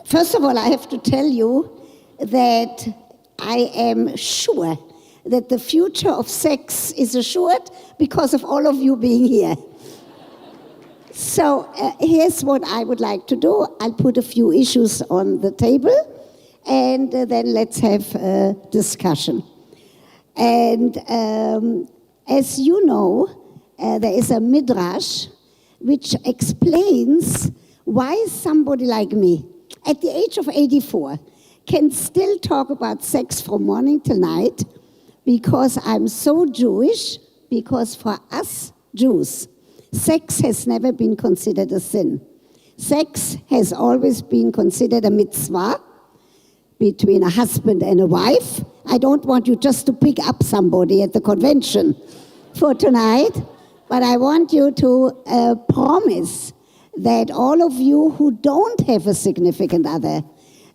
First of all, I have to tell you that I am sure that the future of sex is assured because of all of you being here. So here's what I would like to do. I'll put a few issues on the table, and then let's have a discussion. And as you know, there is a midrash which explains why somebody like me, at the age of 84, can still talk about sex from morning till night, because I'm so Jewish, because for us Jews, sex has never been considered a sin. Sex has always been considered a mitzvah between a husband and a wife. I don't want you just to pick up somebody at the convention for tonight, but I want you to promise that all of you who don't have a significant other,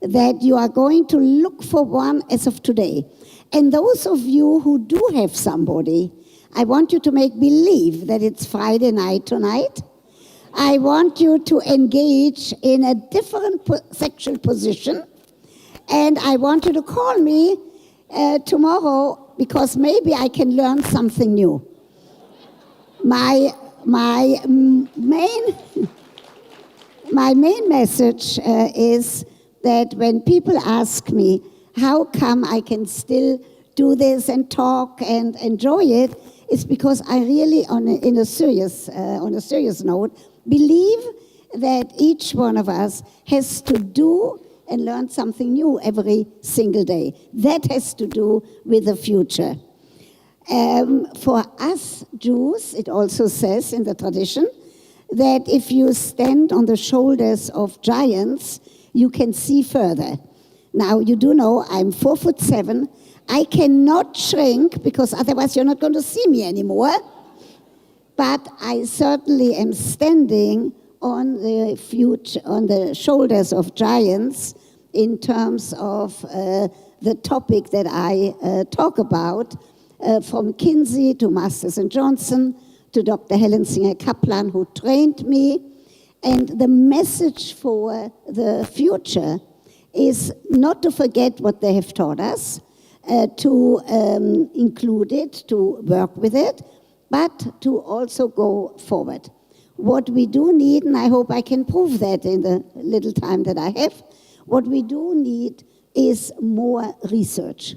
that you are going to look for one as of today. And those of you who do have somebody, I want you to make believe that it's Friday night tonight. I want you to engage in a different sexual position. And I want you to call me tomorrow, because maybe I can learn something new. My main message is that when people ask me, how come I can still do this and talk and enjoy it, it's because I really, on a serious note, believe that each one of us has to do and learn something new every single day. That has to do with the future. For us Jews, it also says in the tradition that if you stand on the shoulders of giants, you can see further. Now, you do know I'm 4'7". I cannot shrink, because otherwise you're not going to see me anymore. But I certainly am standing on the shoulders of giants in terms of the topic that I talk about, from Kinsey to Masters and Johnson to Dr. Helen Singer Kaplan, who trained me. And the message for the future is not to forget what they have taught us, to include it, to work with it, but to also go forward. What we do need, and I hope I can prove that in the little time that I have, what we do need is more research.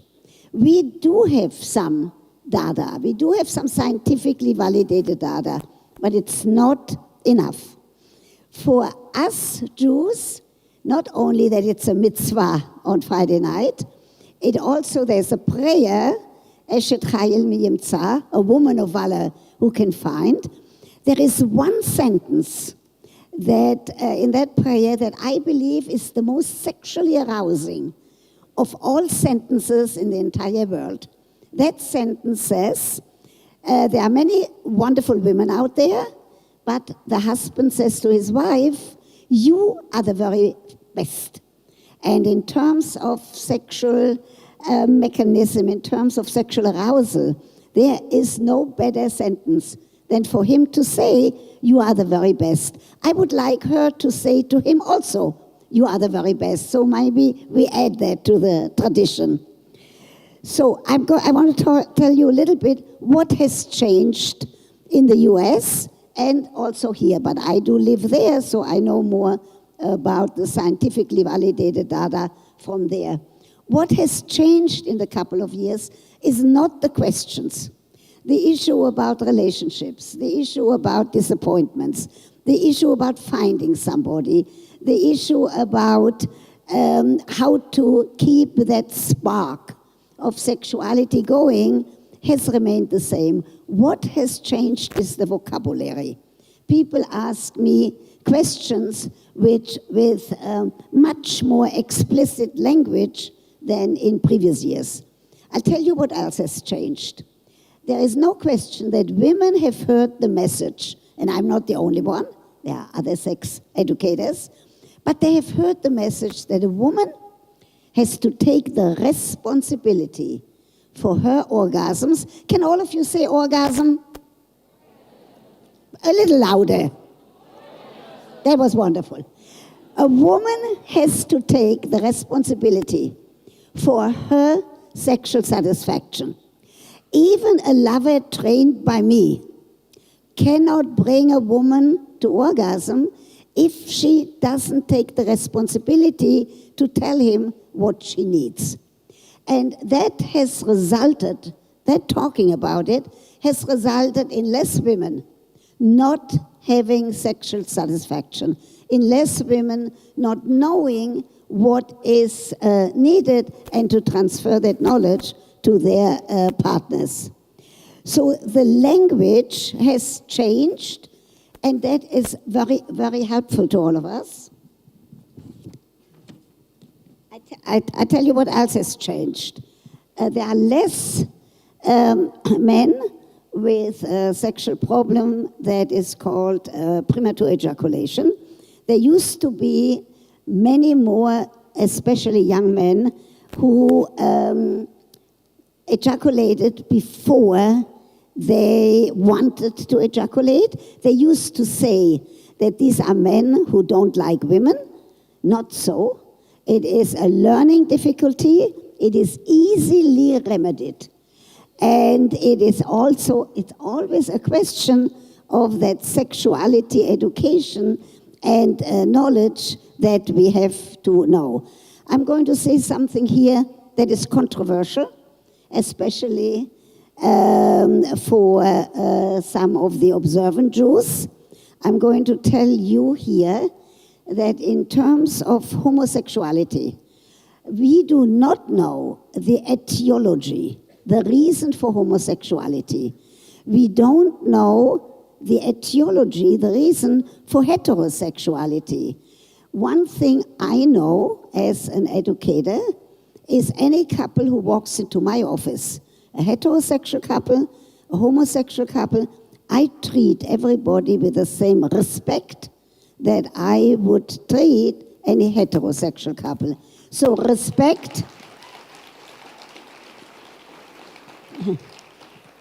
We do have some data, we do have some scientifically validated data, but it's not enough. For us Jews, not only that it's a mitzvah on Friday night, it also, there's a prayer, Eshet Chayil Mi Yimtza, a woman of valor who can find. There is one sentence that in that prayer that I believe is the most sexually arousing of all sentences in the entire world. That sentence says, there are many wonderful women out there, but the husband says to his wife, you are the very best. And in terms of sexual mechanism, in terms of sexual arousal, there is no better sentence than for him to say, you are the very best. I would like her to say to him also, you are the very best. So maybe we add that to the tradition. So I want to tell you a little bit what has changed in the US and also here. But I do live there, so I know more about the scientifically validated data from there. What has changed in the couple of years is not the questions. The issue about relationships, the issue about disappointments, the issue about finding somebody, the issue about how to keep that spark of sexuality going has remained the same. What has changed is the vocabulary. People ask me questions with much more explicit language than in previous years. I'll tell you what else has changed. There is no question that women have heard the message, and I'm not the only one, there are other sex educators, but they have heard the message that a woman has to take the responsibility for her orgasms. Can all of you say orgasm? A little louder. That was wonderful. A woman has to take the responsibility for her sexual satisfaction. Even a lover trained by me cannot bring a woman to orgasm if she doesn't take the responsibility to tell him what she needs. And that has resulted, that talking about it, has resulted in less women not having sexual satisfaction, in less women not knowing what is needed and to transfer that knowledge to their partners. So the language has changed, and that is very, very helpful to all of us. I tell you what else has changed. There are less men with a sexual problem that is called premature ejaculation. There used to be many more, especially young men, who ejaculated before they wanted to ejaculate. They used to say that these are men who don't like women. Not so. It is a learning difficulty. It is easily remedied. And it is also, it's always a question of that sexuality education and knowledge that we have to know. I'm going to say something here that is controversial, especially for some of the observant Jews. I'm going to tell you here that in terms of homosexuality, we do not know the etiology, the reason for homosexuality. We don't know the etiology, the reason for heterosexuality. One thing I know as an educator is any couple who walks into my office, a heterosexual couple, a homosexual couple, I treat everybody with the same respect that I would treat any heterosexual couple. So respect,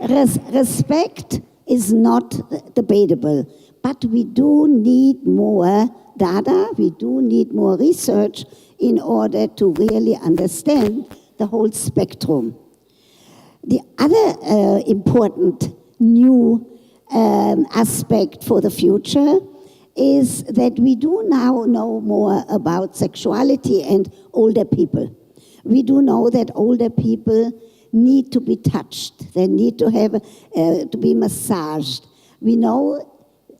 respect is not debatable, but we do need more data, we do need more research in order to really understand the whole spectrum. The other important new aspect for the future is that we do now know more about sexuality and older people. We do know that older people need to be touched. They need to have to be massaged. We know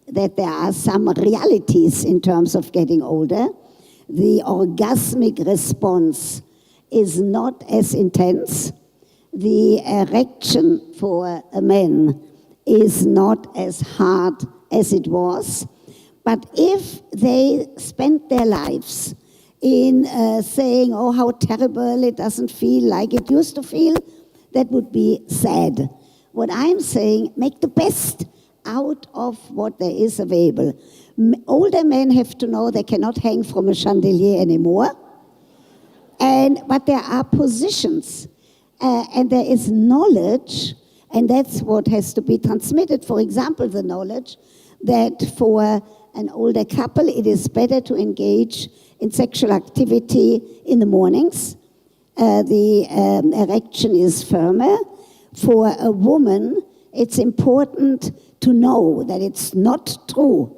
that there are some realities in terms of getting older. The orgasmic response is not as intense. The erection for a man is not as hard as it was. But if they spent their lives in saying, oh, how terrible, it doesn't feel like it used to feel, that would be sad. What I'm saying, make the best out of what there is available. Older men have to know they cannot hang from a chandelier anymore. But there are positions, and there is knowledge, and that's what has to be transmitted. For example, the knowledge that for an older couple, it is better to engage in sexual activity in the mornings. The erection is firmer. For a woman, it's important to know that it's not true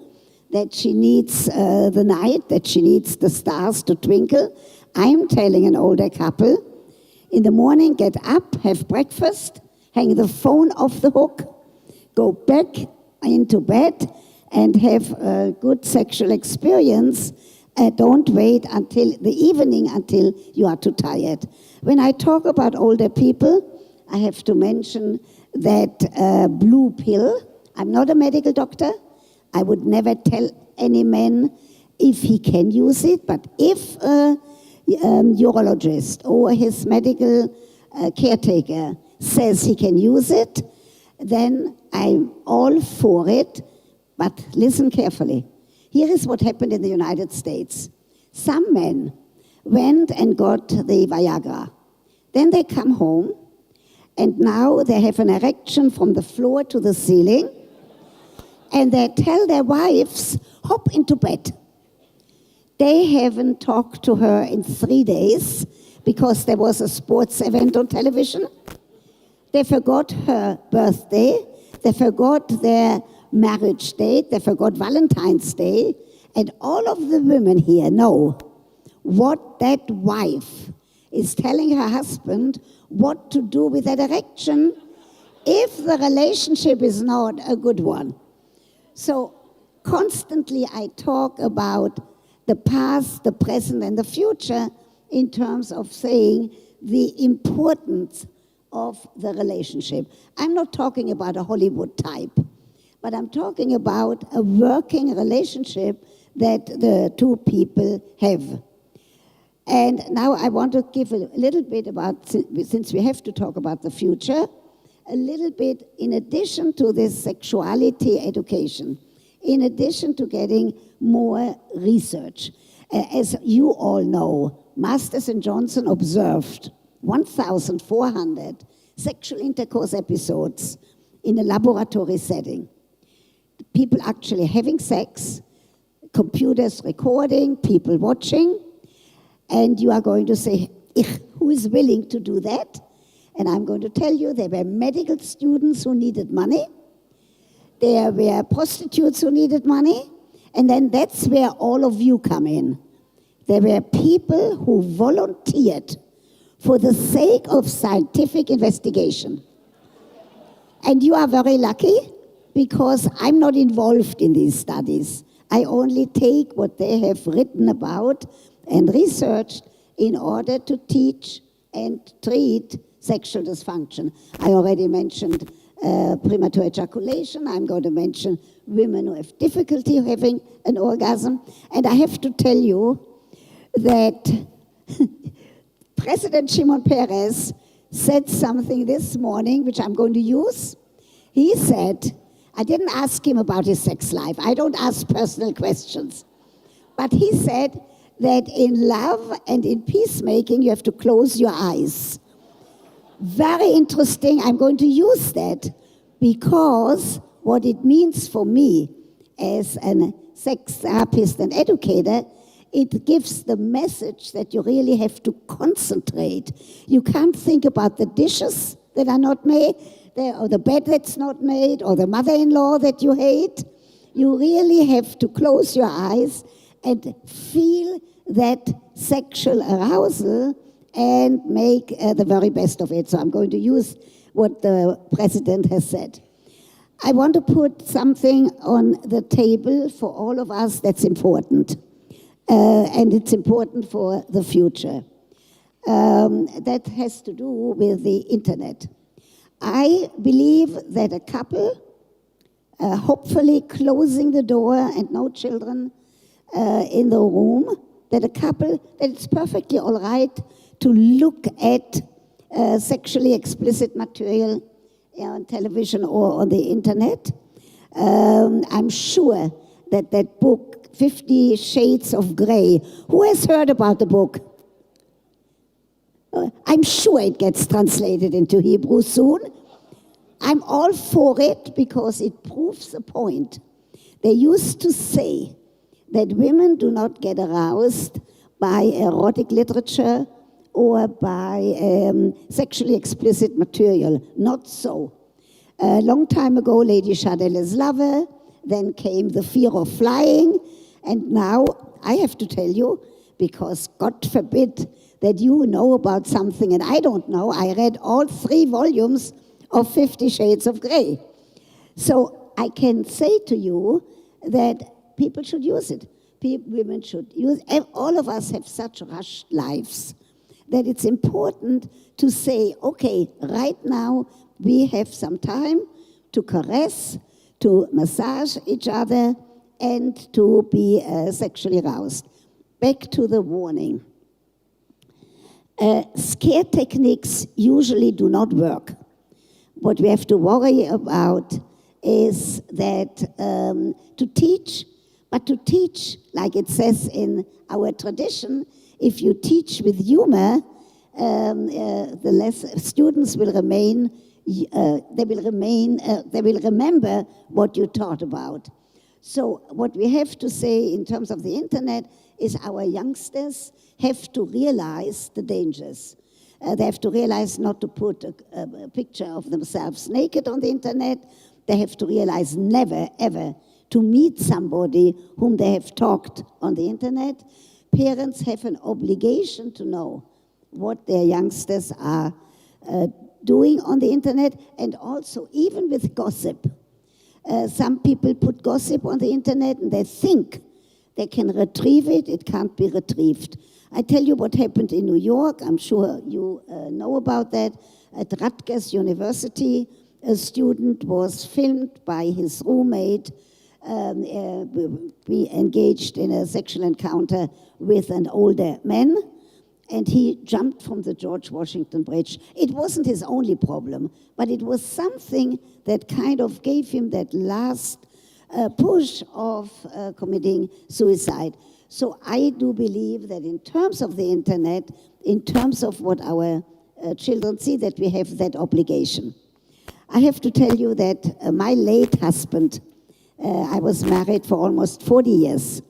that she needs the night, that she needs the stars to twinkle. I'm telling an older couple, in the morning, get up, have breakfast, hang the phone off the hook, go back into bed, and have a good sexual experience. Don't wait until the evening until you are too tired. When I talk about older people, I have to mention that blue pill. I'm not a medical doctor. I would never tell any man if he can use it, but if a urologist or his medical caretaker says he can use it, then I'm all for it. But listen carefully. Here is what happened in the United States. Some men went and got the Viagra. Then they come home, and now they have an erection from the floor to the ceiling, and they tell their wives, hop into bed. They haven't talked to her in 3 days because there was a sports event on television. They forgot her birthday. They forgot their marriage date. They forgot Valentine's Day. And all of the women here know what that wife is telling her husband what to do with that erection if the relationship is not a good one. So constantly I talk about the past, the present, and the future in terms of saying the importance of the relationship. I'm not talking about a Hollywood type, but I'm talking about a working relationship that the two people have. And now I want to give a little bit about, since we have to talk about the future, a little bit in addition to this sexuality education, in addition to getting more research. As you all know, Masters and Johnson observed 1,400 sexual intercourse episodes in a laboratory setting. People actually having sex, computers recording, people watching, and you are going to say, who is willing to do that? And I'm going to tell you, there were medical students who needed money, there were prostitutes who needed money, and then that's where all of you come in. There were people who volunteered for the sake of scientific investigation. And you are very lucky because I'm not involved in these studies. I only take what they have written about and researched in order to teach and treat sexual dysfunction. I already mentioned premature ejaculation. I'm going to mention women who have difficulty having an orgasm. And I have to tell you that President Shimon Peres said something this morning, which I'm going to use. He said, I didn't ask him about his sex life. I don't ask personal questions. But he said that in love and in peacemaking, you have to close your eyes. Very interesting. I'm going to use that because what it means for me as a sex therapist and educator, it gives the message that you really have to concentrate. You can't think about the dishes that are not made, or the bed that's not made, or the mother-in-law that you hate. You really have to close your eyes and feel that sexual arousal and make the very best of it. So I'm going to use what the president has said. I want to put something on the table for all of us that's important. And it's important for the future. That has to do with the internet. I believe that a couple, hopefully closing the door and no children in the room, that a couple, that it's perfectly all right to look at sexually explicit material on television or on the internet. I'm sure that that book, 50 Shades of Grey, who has heard about the book? I'm sure it gets translated into Hebrew soon. I'm all for it because it proves a point. They used to say that women do not get aroused by erotic literature or by sexually explicit material. Not so. A long time ago, Lady Chardell's Lover, then came The Fear of Flying, and now I have to tell you, because God forbid that you know about something and I don't know, I read all 3 volumes of 50 Shades of Grey. So I can say to you that people should use it. Women should use it. All of us have such rushed lives that it's important to say, okay, right now we have some time to caress, to massage each other, and to be sexually aroused. Back to the warning. Scare techniques usually do not work. What we have to worry about is that to teach, but to teach, like it says in our tradition, if you teach with humor, students will remain, they will remember what you taught about. So what we have to say in terms of the internet is our youngsters have to realize the dangers. They have to realize not to put a picture of themselves naked on the internet. They have to realize never, ever to meet somebody whom they have talked on the internet. Parents have an obligation to know what their youngsters are doing on the internet, and also even with gossip. Some people put gossip on the internet and they think they can retrieve it. It can't be retrieved. I tell you what happened in New York. I'm sure you know about that. At Rutgers University, a student was filmed by his roommate, be engaged in a sexual encounter with an older man, and he jumped from the George Washington Bridge. It wasn't his only problem, but it was something that kind of gave him that last push of committing suicide. So I do believe that in terms of the internet, in terms of what our children see, that we have that obligation. I have to tell you that my late husband, I was married for almost 40 years,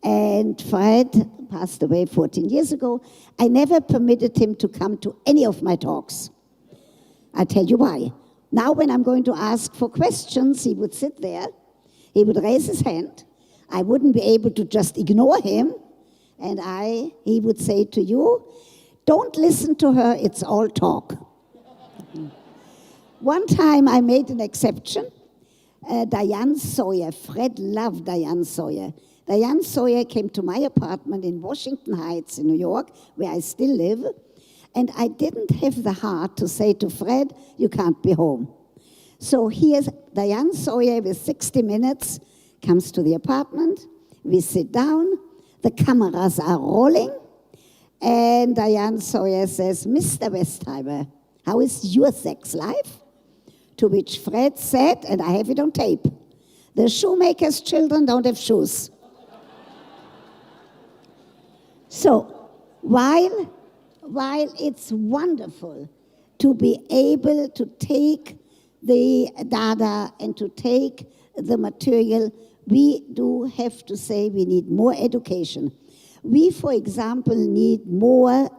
and Fred passed away 14 years ago. I never permitted him to come to any of my talks. I'll tell you why. Now when I'm going to ask for questions, he would sit there, he would raise his hand, I wouldn't be able to just ignore him, and he would say to you, don't listen to her, it's all talk. One time I made an exception. Diane Sawyer, Fred loved Diane Sawyer. Diane Sawyer came to my apartment in Washington Heights in New York, where I still live, and I didn't have the heart to say to Fred, you can't be home. So here's Diane Sawyer with 60 Minutes, comes to the apartment, we sit down, the cameras are rolling, and Diane Sawyer says, Mr. Westheimer, how is your sex life? To which Fred said, and I have it on tape, the shoemaker's children don't have shoes. So while it's wonderful to be able to take the data and to take the material, we do have to say we need more education. We, for example, need more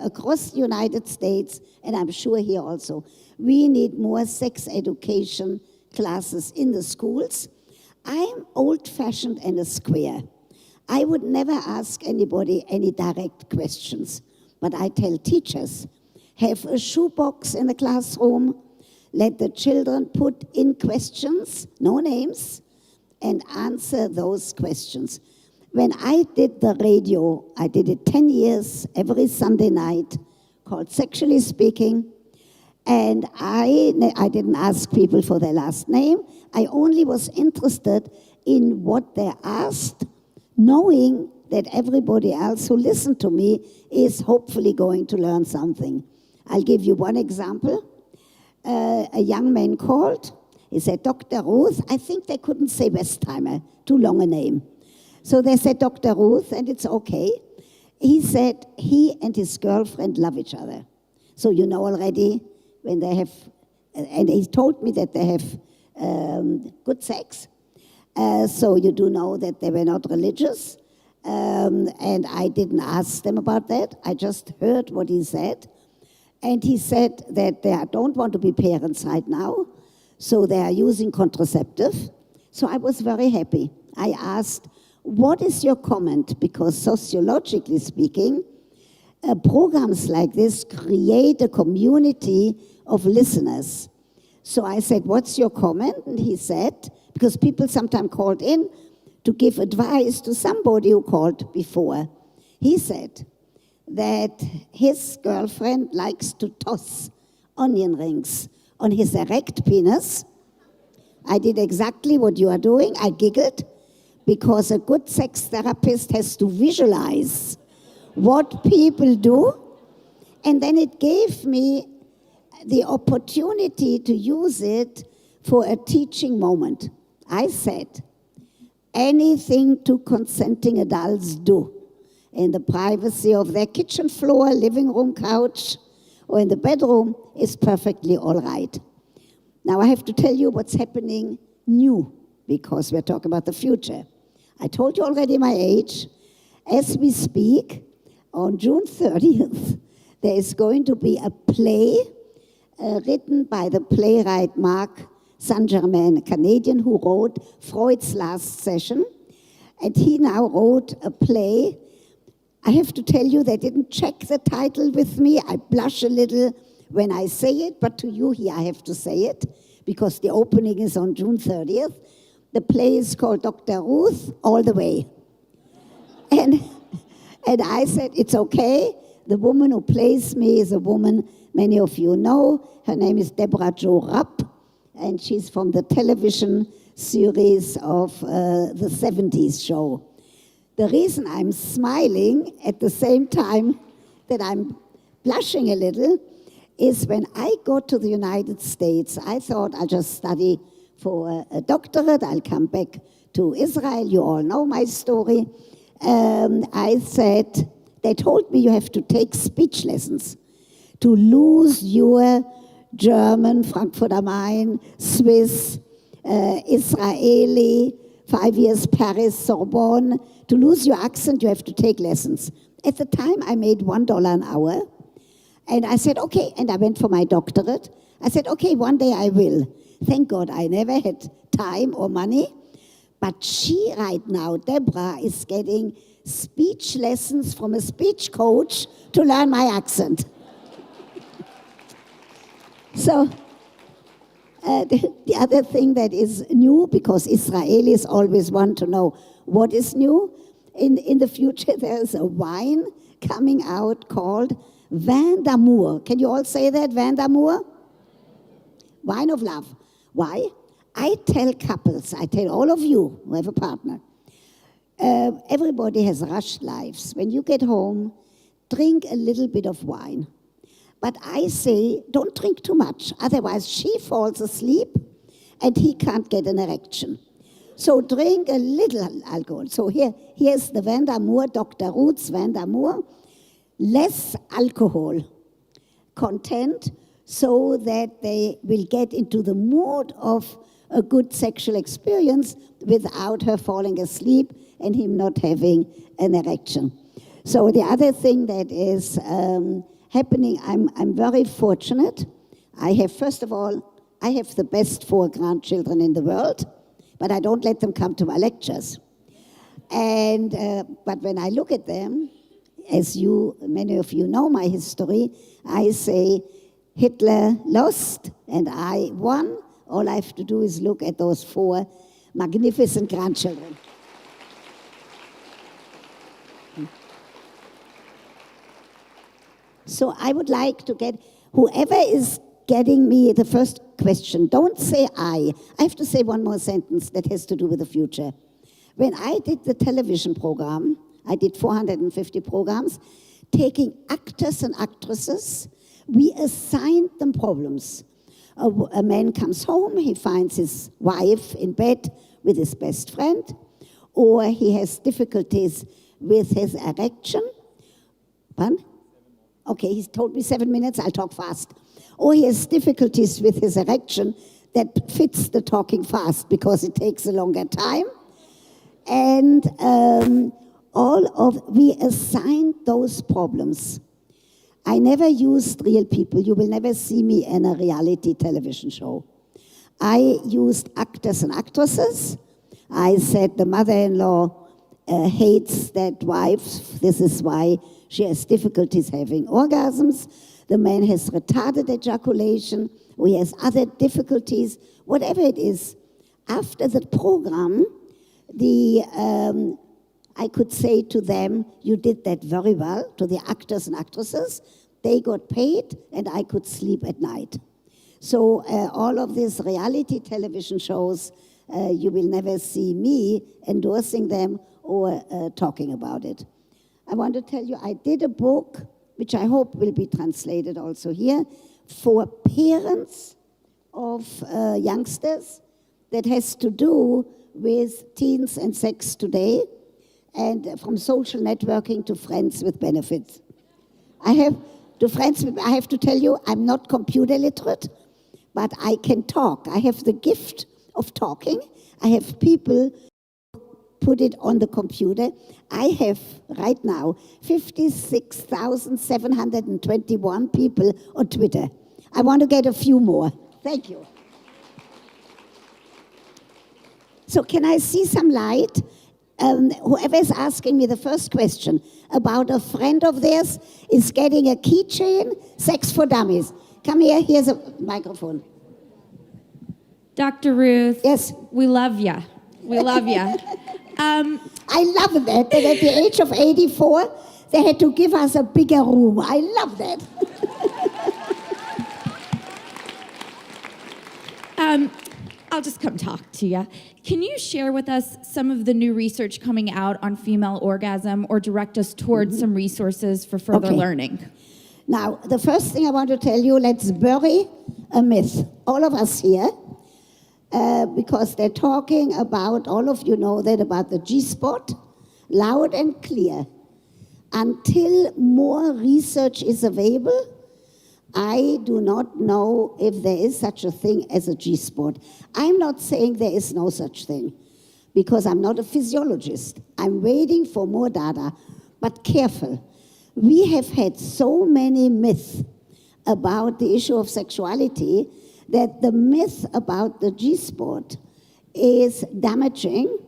across the United States, and I'm sure here also, we need more sex education classes in the schools. I'm old-fashioned and a square. I would never ask anybody any direct questions, but I tell teachers, have a shoebox in the classroom, let the children put in questions, no names, and answer those questions. When I did the radio, I did it 10 years, every Sunday night, called Sexually Speaking, and I didn't ask people for their last name. I only was interested in what they asked, knowing that everybody else who listened to me is hopefully going to learn something. I'll give you one example. A young man called. He said, Dr. Ruth, I think they couldn't say Westheimer, too long a name. So they said Dr. Ruth, and it's okay. He said he and his girlfriend love each other. So you know already when they have, and he told me that they have good sex. So you do know that they were not religious. And I didn't ask them about that. I just heard what he said. And he said that they don't want to be parents right now, so they are using contraceptive. So I was very happy. I asked, what is your comment? Because sociologically speaking, programs like this create a community of listeners. So I said, what's your comment? And he said, because people sometimes called in to give advice to somebody who called before. He said that his girlfriend likes to toss onion rings on his erect penis. I did exactly what you are doing. I giggled because a good sex therapist has to visualize what people do. And then it gave me the opportunity to use it for a teaching moment. I said, anything two consenting adults do in the privacy of their kitchen floor, living room couch, or in the bedroom is perfectly all right. Now I have to tell you what's happening new because we're talking about the future. I told you already my age. As we speak, on June 30th, there is going to be a play written by the playwright Marc Saint-Germain, a Canadian who wrote Freud's Last Session. And he now wrote a play. I have to tell you, they didn't check the title with me. I blush a little when I say it, but to you here I have to say it, because the opening is on June 30th. The play is called Dr. Ruth, All the Way. And I said, it's okay. The woman who plays me is a woman many of you know. Her name is Deborah Jo Rupp, and she's from the television series of the 70s show. The reason I'm smiling at the same time that I'm blushing a little is when I go to the United States, I thought I'd just study for a doctorate. I'll come back to Israel. You all know my story. I said, they told me you have to take speech lessons to lose your German, Frankfurt am Main, Swiss, Israeli, 5 years Paris, Sorbonne. To lose your accent, you have to take lessons. At the time, I made $1 an hour. And I said, okay, and I went for my doctorate. I said, okay, one day I will. Thank God I never had time or money. But she right now, Deborah, is getting speech lessons from a speech coach to learn my accent. So the other thing that is new, because Israelis always want to know what is new, in the future there's a wine coming out called Vin d'amour. Can you all say that, Vin d'amour? Wine of love. Why? I tell couples, I tell all of you who have a partner, everybody has rushed lives. When you get home, drink a little bit of wine. But I say, don't drink too much, otherwise she falls asleep and he can't get an erection. So drink a little alcohol. So here's the Vin d'amour, Dr. Ruth's Vin d'amour. Less alcohol content so that they will get into the mood of a good sexual experience without her falling asleep and him not having an erection. So the other thing that is happening, I'm very fortunate. I have, first of all, I have the best 4 grandchildren in the world, but I don't let them come to my lectures. And but when I look at them, as many of you know my history, I say Hitler lost and I won. All I have to do is look at those 4 magnificent grandchildren. So I would like to get, whoever is getting me the first question, don't say I. I have to say one more sentence that has to do with the future. When I did the television program, I did 450 programs, taking actors and actresses, we assigned them problems. A man comes home, he finds his wife in bed with his best friend, or he has difficulties with his erection. Pardon? Okay, he's told me 7 minutes, I'll talk fast. Or he has difficulties with his erection that fits the talking fast because it takes a longer time. And we assigned those problems. I never used real people. You will never see me in a reality television show. I used actors and actresses. I said the mother-in-law hates that wife. This is why she has difficulties having orgasms. The man has retarded ejaculation, or he has other difficulties, whatever it is. After the program, I could say to them, you did that very well, to the actors and actresses. They got paid, and I could sleep at night. So all of these reality television shows, you will never see me endorsing them or talking about it. I want to tell you, I did a book, which I hope will be translated also here, for parents of youngsters that has to do with teens and sex today, and from social networking to friends with benefits. I have to tell you, I'm not computer literate, but I can talk. I have the gift of talking. I have people put it on the computer. I have right now 56,721 people on Twitter. I want to get a few more. Thank you. So can I see some light? Whoever is asking me the first question about a friend of theirs is getting a keychain, Sex for Dummies. Come here, here's a microphone. Dr. Ruth. Yes. We love you. We love you. I love that at the age of 84, they had to give us a bigger room. I love that. I'll just come talk to you. Can you share with us some of the new research coming out on female orgasm or direct us towards some resources for further learning? Now, the first thing I want to tell you, let's bury a myth. All of us here, because they're talking about, all of you know that about the G-spot, loud and clear. Until more research is available, I do not know if there is such a thing as a G-spot. I'm not saying there is no such thing, because I'm not a physiologist. I'm waiting for more data, but careful. We have had so many myths about the issue of sexuality that the myth about the G-spot is damaging.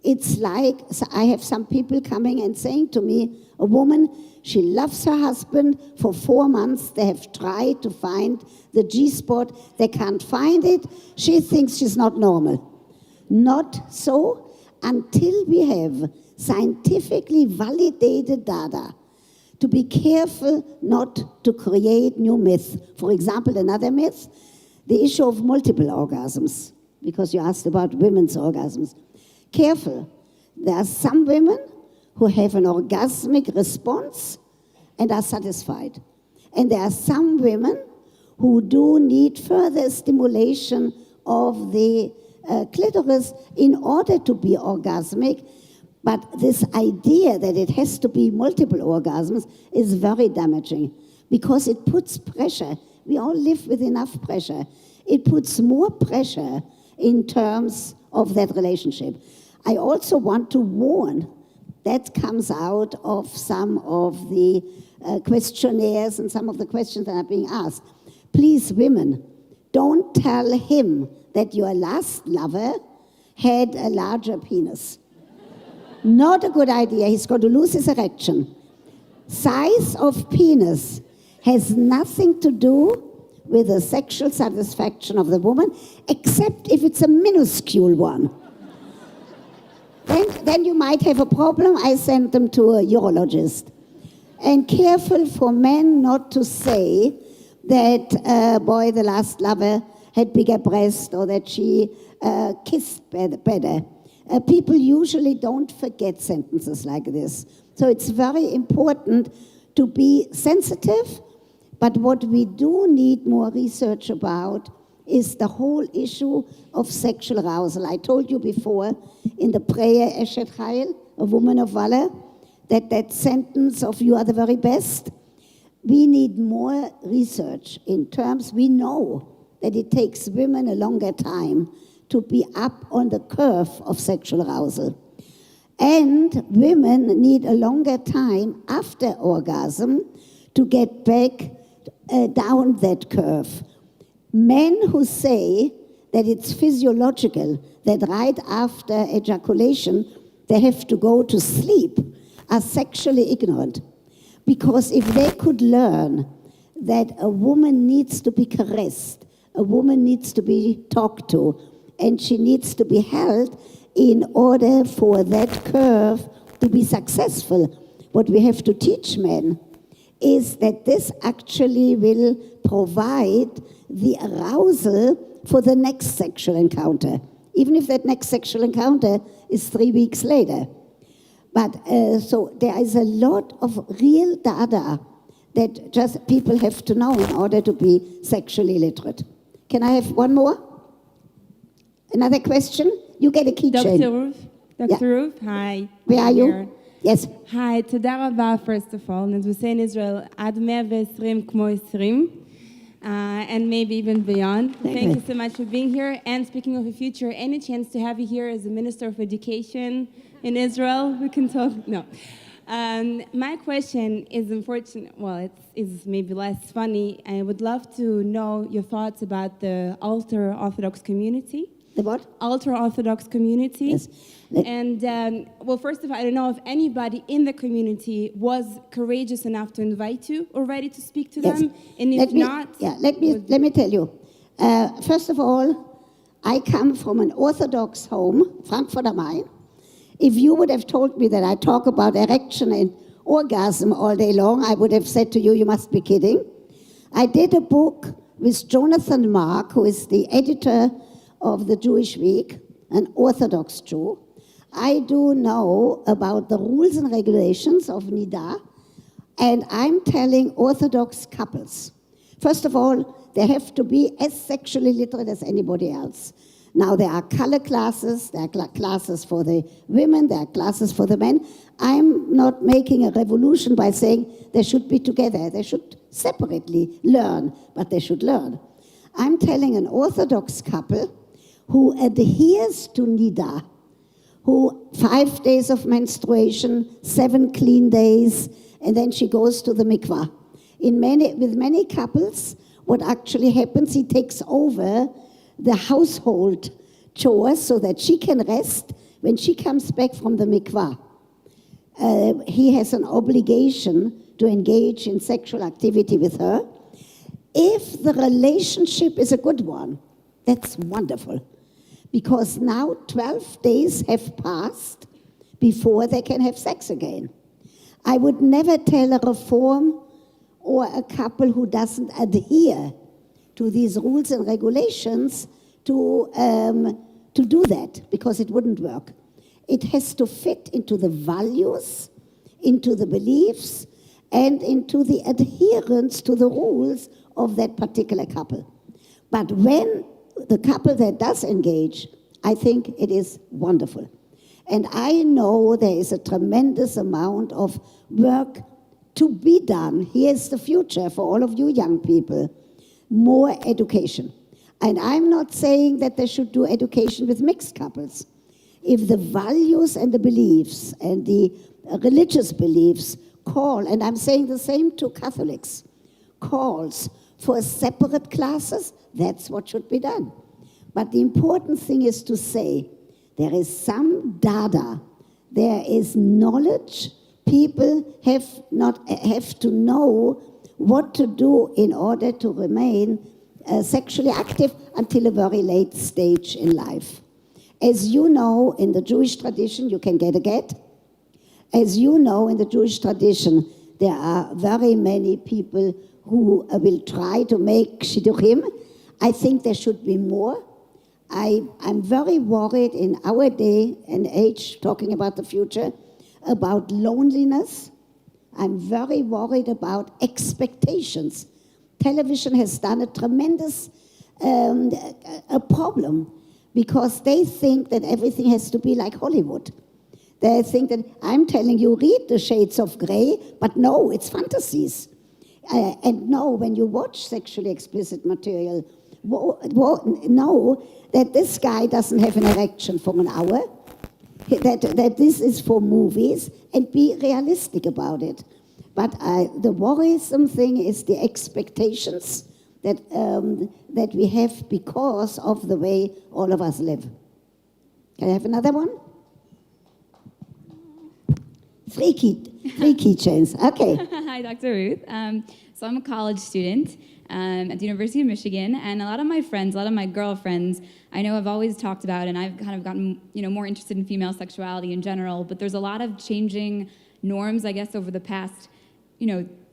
It's like, so I have some people coming and saying to me, a woman, she loves her husband. For 4 months, they have tried to find the G-spot. They can't find it. She thinks she's not normal. Not so until we have scientifically validated data. To be careful not to create new myths. For example, another myth, the issue of multiple orgasms, because you asked about women's orgasms. Careful. There are some women who have an orgasmic response and are satisfied. And there are some women who do need further stimulation of the clitoris in order to be orgasmic. But this idea that it has to be multiple orgasms is very damaging because it puts pressure. We all live with enough pressure. It puts more pressure in terms of that relationship. I also want to warn, that comes out of some of the questionnaires and some of the questions that are being asked. Please, women, don't tell him that your last lover had a larger penis. Not a good idea. He's going to lose his erection. Size of penis has nothing to do with the sexual satisfaction of the woman, except if it's a minuscule one. Then you might have a problem. I send them to a urologist. And careful for men not to say that, boy, the last lover had bigger breasts or that she kissed better. People usually don't forget sentences like this. So it's very important to be sensitive, but what we do need more research about is the whole issue of sexual arousal. I told you before in the prayer, Eshet Chayil, a woman of valor, that sentence of you are the very best. We need more research in terms, we know that it takes women a longer time to be up on the curve of sexual arousal. And women need a longer time after orgasm to get back down that curve. Men who say that it's physiological, that right after ejaculation they have to go to sleep, are sexually ignorant. Because if they could learn that a woman needs to be caressed, a woman needs to be talked to, and she needs to be held in order for that curve to be successful. What we have to teach men is that this actually will provide the arousal for the next sexual encounter, even if that next sexual encounter is 3 weeks later. But so there is a lot of real data that just people have to know in order to be sexually literate. Can I have one more? Another question? You get a keychain. Dr. Ruth? Dr. Yeah. Ruth, hi. Where are you? Here. Yes. Hi, תודה רבה, first of all. נתבוסי in Israel, עד 120 כמו 20. and maybe even beyond. Thank you. you so much for being here. And speaking of the future, any chance to have you here as the Minister of Education in Israel? We can talk. No. My question is unfortunate. Well, it is maybe less funny. I would love to know your thoughts about the ultra-Orthodox community. The what? Ultra-Orthodox community. Yes. And, well, first of all, I don't know if anybody in the community was courageous enough to invite you or ready to speak to them. And if not... Let me tell you. First of all, I come from an Orthodox home, Frankfurt am Main. If you would have told me that I talk about erection and orgasm all day long, I would have said to you, you must be kidding. I did a book with Jonathan Mark, who is the editor of the Jewish Week, an Orthodox Jew. I do know about the rules and regulations of Nida, and I'm telling Orthodox couples, first of all, they have to be as sexually literate as anybody else. Now, there are color classes, there are classes for the women, there are classes for the men. I'm not making a revolution by saying they should be together. They should separately learn, but they should learn. I'm telling an Orthodox couple who adheres to Nida, who 5 days of menstruation, 7 clean days, and then she goes to the mikvah. With many couples, what actually happens, he takes over the household chores so that she can rest when she comes back from the mikvah. He has an obligation to engage in sexual activity with her. If the relationship is a good one, that's wonderful. Because now 12 days have passed before they can have sex again. I would never tell a reform or a couple who doesn't adhere to these rules and regulations to do that, because it wouldn't work. It has to fit into the values, into the beliefs, and into the adherence to the rules of that particular couple. But when the couple that does engage, I think it is wonderful. And I know there is a tremendous amount of work to be done. Here's the future for all of you young people. More education. And I'm not saying that they should do education with mixed couples. If the values and the beliefs and the religious beliefs call, and I'm saying the same to Catholics, calls for separate classes, that's what should be done. But the important thing is to say, there is some data, there is knowledge. People have to know what to do in order to remain sexually active until a very late stage in life. As you know, in the Jewish tradition, you can get a get. As you know, in the Jewish tradition, there are very many people who will try to make shidduchim. I think there should be more. I'm very worried in our day and age, talking about the future, about loneliness. I'm very worried about expectations. Television has done a tremendous a problem because they think that everything has to be like Hollywood. They think that, I'm telling you, read the Shades of Grey, but no, it's fantasies. And no, when you watch sexually explicit material, know that this guy doesn't have an erection for an hour, that this is for movies, and be realistic about it. But the worrisome thing is the expectations that we have because of the way all of us live. Can I have another one? Three keychains. Okay. Hi, Dr. Ruth. So I'm a college student at the University of Michigan, and a lot of my friends, a lot of my girlfriends, I know have always talked about, and I've kind of gotten more interested in female sexuality in general, but there's a lot of changing norms, I guess, over the past,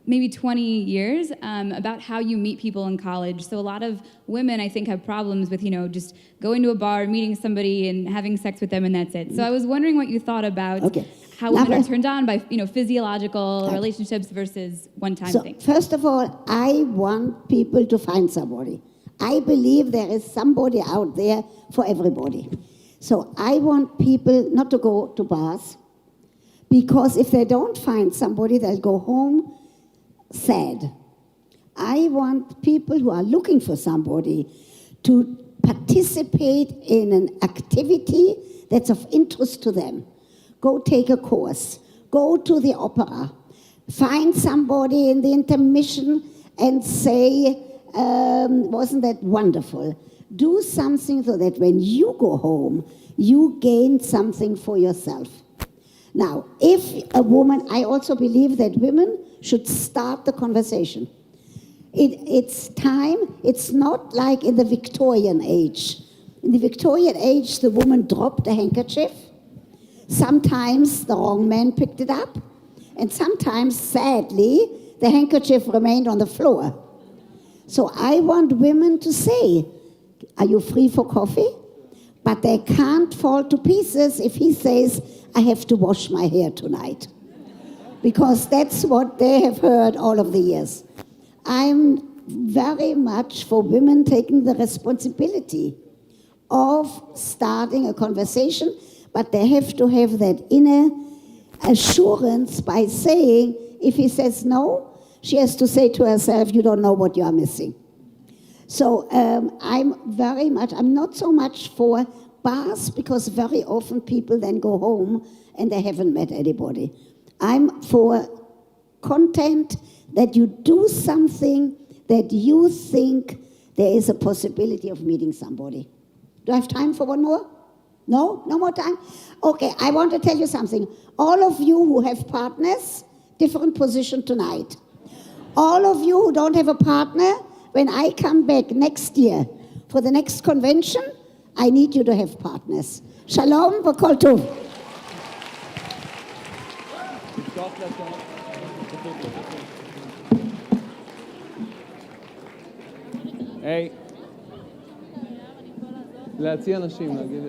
maybe 20 years about how you meet people in college. So a lot of women, I think, have problems with, just going to a bar, meeting somebody and having sex with them, and that's it. So I was wondering what you thought about how women are turned on by, physiological relationships versus one-time things. First of all, I want people to find somebody. I believe there is somebody out there for everybody. So I want people not to go to bars, because if they don't find somebody, they'll go home sad. I want people who are looking for somebody to participate in an activity that's of interest to them. Go take a course. Go to the opera. Find somebody in the intermission and say, wasn't that wonderful? Do something so that when you go home, you gain something for yourself. Now, if a woman, I also believe that women should start the conversation. It's time, it's not like in the Victorian age. In the Victorian age, the woman dropped a handkerchief. Sometimes the wrong man picked it up. And sometimes, sadly, the handkerchief remained on the floor. So I want women to say, are you free for coffee? But they can't fall to pieces if he says, I have to wash my hair tonight. Because that's what they have heard all of the years. I'm very much for women taking the responsibility of starting a conversation, but they have to have that inner assurance by saying, if he says no, she has to say to herself, you don't know what you are missing. So I'm not so much for bars, because very often people then go home and they haven't met anybody. I'm for content, that you do something that you think there is a possibility of meeting somebody. Do I have time for one more? No? No more time? Okay, I want to tell you something. All of you who have partners, different position tonight. All of you who don't have a partner, when I come back next year for the next convention, I need you to have partners. Shalom v'kol tov. היי, להציע אנשים, להגיד...